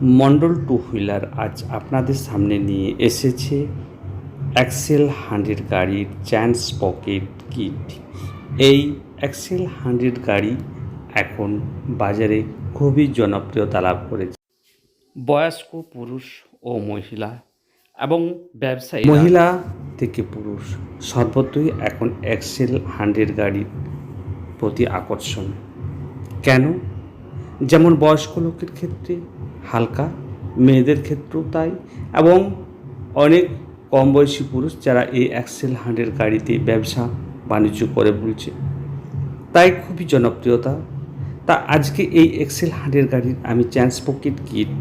Mondal two wheeler আজ আপনাদের সামনে নিয়ে এসেছে এক্সেল 100 গাড়ির চ্যান্স পকেট কিট। এই এক্সেল 100 গাড়ি এখন বাজারে খুবই জনপ্রিয়তা লাভ করেছে। বয়স্ক পুরুষ ও মহিলা এবং ব্যবসায়ী মহিলা থেকে পুরুষ সর্বত্রই এখন এক্সেল 100 গাড়ির প্রতি আকর্ষণ। কেন? যেমন বয়স্ক লোকের ক্ষেত্রে হালকা, মেয়েদের ক্ষেত্রেও তাই, এবং অনেক কম বয়সী পুরুষ যারা এই এক্সেল 100 গাড়িতে ব্যবসা বাণিজ্য করে বলছে, তাই খুবই জনপ্রিয়তা। তা আজকে এই এক্সেল 100 গাড়ির আমি চ্যান্স পকেট কিট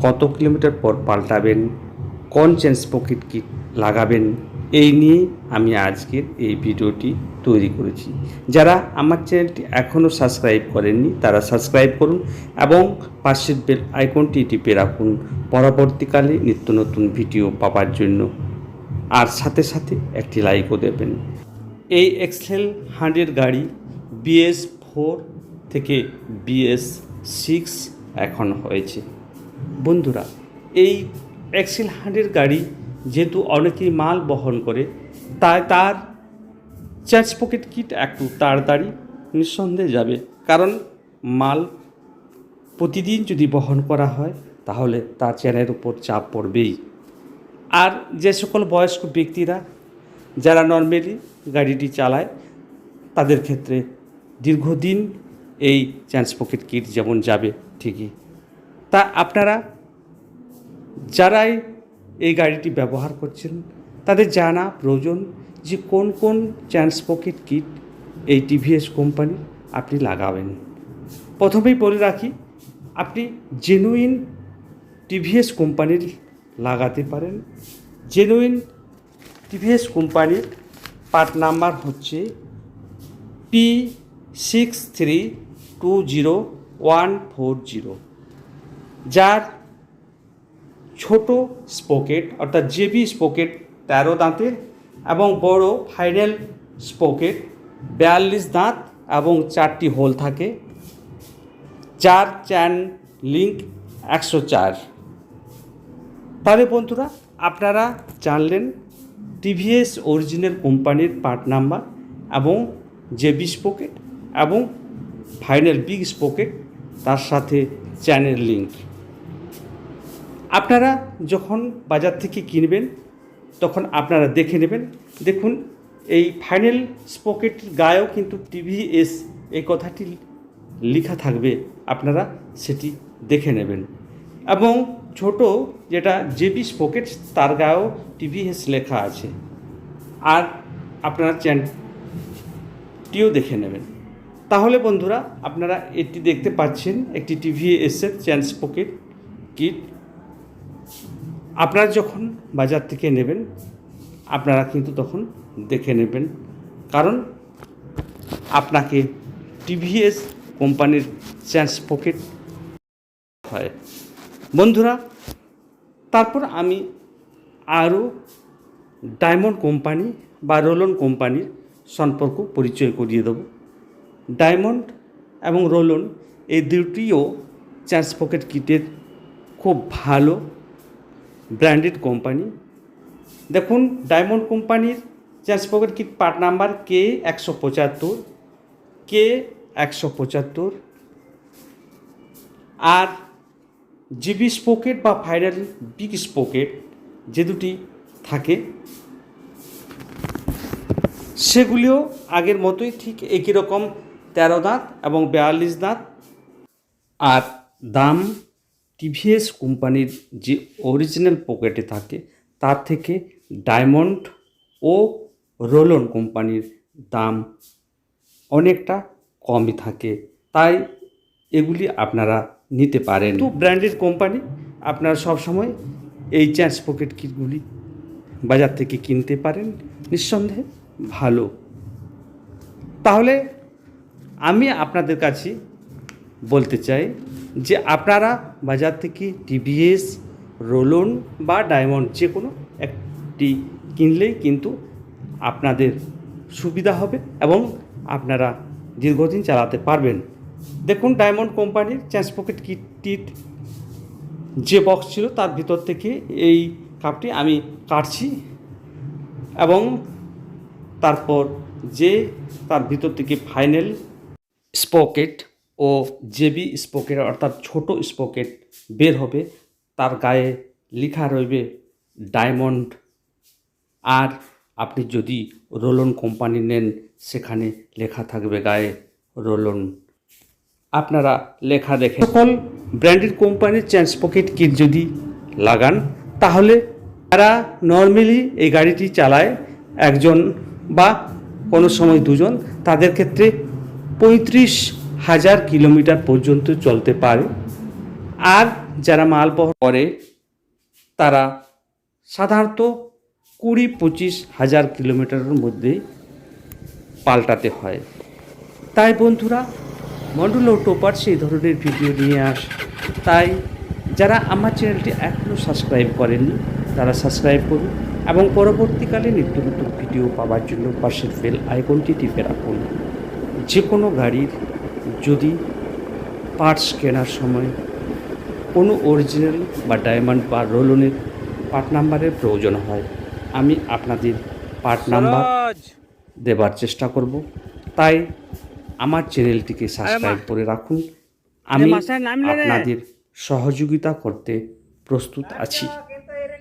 কত কিলোমিটার পর পাল্টাবেন, কোন চ্যান্স পকেট কিট লাগাবেন, এই নিয়ে আমি আজকের এই ভিডিওটি তৈরি করেছি। যারা আমার চ্যানেলটি এখনও সাবস্ক্রাইব করেননি তারা সাবস্ক্রাইব করুন এবং পাশের বেল আইকনটি টিপে রাখুন পরবর্তীকালে নিত্য নতুন ভিডিও পাওয়ার জন্য, আর সাথে সাথে একটি লাইকও দেবেন। এই এক্সেল 100 গাড়ি BS4 থেকে BS6 এখন হয়েছে। বন্ধুরা, এই এক্সেল 100 গাড়ি যেহেতু অনেকেই মাল বহন করে, তাই তার চ্যান্স পকেট কিট একটু তাড়াতাড়ি নিঃসন্দেহে যাবে, কারণ মাল প্রতিদিন যদি বহন করা হয় তাহলে তার চেনের উপর চাপ পড়বেই। আর যে সকল বয়স্ক ব্যক্তিরা যারা নর্মালি গাড়িটি চালায় তাদের ক্ষেত্রে দীর্ঘদিন এই চ্যান্স পকেট কিট যেমন যাবে ঠিকই। তা আপনারা যারাই এই গাড়িটি ব্যবহার করছেন তাদের জানা প্রয়োজন যে কোন কোন চ্যান্স পকেট কিট এই TVS কোম্পানি আপনি লাগাবেন। প্রথমেই বলে রাখি, আপনি জেনুইন TVS কোম্পানির লাগাতে পারেন। জেনুইন TVS কোম্পানির পার্ট নাম্বার হচ্ছে P6320-140, যার ছোট স্পোকেট অর্থাৎ JB স্পোকেট 13 দাঁতের এবং বড় ফাইনাল স্পোকেট 42 দাঁত এবং 4টি হোল থাকে, যার চ্যান লিঙ্ক 104। তাহলে বন্ধুরা, আপনারা জানলেন TVS অরিজিনাল কোম্পানির পার্ট নাম্বার এবং JB স্পোকেট এবং ফাইনাল বিগ স্পোকেট, তার সাথে চ্যানের লিঙ্ক। আপনারা যখন বাজার থেকে কিনবেন তখন আপনারা দেখে নেবেন। দেখুন, এই ফাইনাল স্পকেটের গায়েও কিন্তু TVS এই কথাটি লেখা থাকবে, আপনারা সেটি দেখে নেবেন। এবং ছোট যেটা JB স্পকেট তার গায়েও TVS লেখা আছে, আর আপনারা চ্যানটিও দেখে নেবেন। তাহলে বন্ধুরা, আপনারা এটি দেখতে পাচ্ছেন একটি TVS-এর চ্যান্স পকেট কিট। আপনারা যখন বাজার থেকে নেবেন আপনারা কিন্তু তখন দেখে নেবেন, কারণ আপনাকে TVS কোম্পানির চ্যান্স পকেট হয়। বন্ধুরা, তারপর আমি আরও ডায়মন্ড কোম্পানি বা রোলন কোম্পানির সম্পর্ক পরিচয় করিয়ে দেব। ডায়মন্ড এবং রোলন এই দুটিও চ্যান্স পকেট কিটের খুব ভালো ব্র্যান্ডেড কোম্পানি। দেখুন, ডায়মন্ড কোম্পানির chance pocket kit part number K175, আর JB স্পোকেট বা ফাইনাল বিগ স্পোকেট যে দুটি থাকে সেগুলিও আগের মতোই ঠিক একই রকম 13 দাঁত এবং 42 দাঁত। আর দাম TVS কোম্পানির যে অরিজিনাল পকেটে থাকে তার থেকে ডায়মন্ড ও রোলন কোম্পানির দাম অনেকটা কমই থাকে, তাই এগুলি আপনারা নিতে পারেন। তো ব্র্যান্ডেড কোম্পানি, আপনারা সবসময় এই চ্যান্স পকেট কিটগুলি বাজার থেকে কিনতে পারেন, নিঃসন্দেহে ভালো। তাহলে আমি আপনাদের কাছে বলতে চাই যে আপনারা বাজার থেকে TVS, রোলন বা ডায়মন্ড যে কোনো একটি কিনলেই কিন্তু আপনাদের সুবিধা হবে এবং আপনারা দীর্ঘদিন চালাতে পারবেন। দেখুন, ডায়মন্ড কোম্পানির চ্যান্স পকেট কিট যে বক্স ছিল তার ভিতর থেকে এই কাপটি আমি কাটছি এবং তারপর যে তার ভিতর থেকে ফাইনাল স্পকেট ও জেবি স্পকেট অর্থাৎ ছোট স্পকেট বের হবে, তার গায়ে লেখা রইবে ডায়মন্ড। আর আপনি যদি রোলন কোম্পানি নেন সেখানে লেখা থাকবে গায়ে রোলন। আপনারা লেখা দেখে সকল ব্র্যান্ডেড কোম্পানির চেন স্পকেট কিট যদি লাগান তাহলে যারা নর্মালি এই গাড়িটি চালায় একজন বা কোনো সময় দুজন, তাদের ক্ষেত্রে 35,000 কিলোমিটার পর্যন্ত চলতে পারে। আর যারা মালবহর করে তারা সাধারণত 20-25 হাজার কিলোমিটারের মধ্যে পাল্টাতে হয়। তাই বন্ধুরা, মন্ডল অটো পার্টস এই ধরনের ভিডিও নিয়ে তাই যারা আমার চ্যানেলটি এখনও সাবস্ক্রাইব করেননি তারা সাবস্ক্রাইব করুন এবং পরবর্তীকালে নিত্য নতুন ভিডিও পাওয়ার জন্য পাশের বেল আইকনটি টিপে রাখুন। যে কোনো গাড়ির যদি পার্টস কেনার সময় কোনো অরিজিনাল বা ডায়মন্ড বা রোলনের পার্ট নাম্বারের প্রয়োজন হয়, আমি আপনাদের পার্ট নাম্বার দেবার চেষ্টা করব। তাই আমার চ্যানেলটিকে সাবস্ক্রাইব করে রাখুন। আমি আপনাদের সহযোগিতা করতে প্রস্তুত আছি।